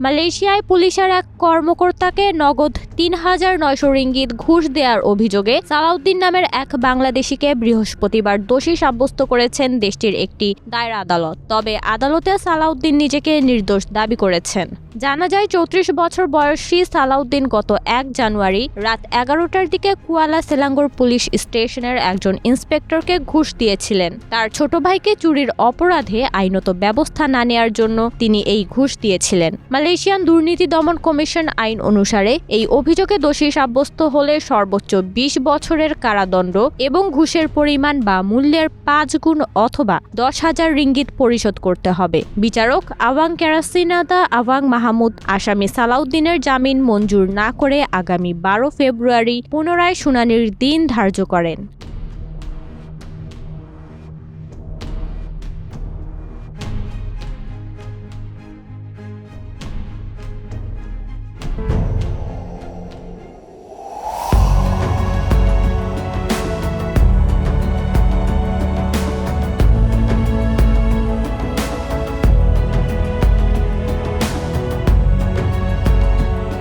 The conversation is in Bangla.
মালয়েশিয়ায় পুলিশের এক কর্মকর্তাকে নগদ ৩,৯০০ রিঙ্গিত ঘুষ দেওয়ার অভিযোগে সালাউদ্দিন নামের এক বাংলাদেশিকে বৃহস্পতিবার দোষী সাব্যস্ত করেছেন দেশটির একটি দায়রা আদালত। তবে আদালতে সালাউদ্দিন নিজেকে নির্দোষ দাবি করেছেন। জানা যায় ৩৪ বছর বয়সী সালাউদ্দিন গত ১ জানুয়ারি রাত ১১টার দিকে কুয়ালা সেলাঙ্গোর পুলিশ স্টেশনের একজন ইন্সপেক্টরকে ঘুষ দিয়েছিলেন। তার ছোট ভাইকে চুরির অপরাধে আইনত ব্যবস্থা না নেওয়ার জন্য তিনি এই ঘুষ দিয়েছিলেন। মালয়েশিয়ান দুর্নীতি দমন কমিশন আইন অনুসারে এই অভিযোগে দোষী সাব্যস্ত হলে সর্বোচ্চ ২০ বছরের কারাদণ্ড এবং ঘুষের পরিমাণ বা মূল্যের ৫ গুণ অথবা ১০,০০০ রিঙ্গিত পরিশোধ করতে হবে। বিচারক আওয়াং কেরাসিনাদা আওয়াং মাহমুদ আসামি সালাউদ্দিনের জামিন মঞ্জুর না করে আগামী ১২ ফেব্রুয়ারি পুনরায় শুনানির দিন ধার্য করেন।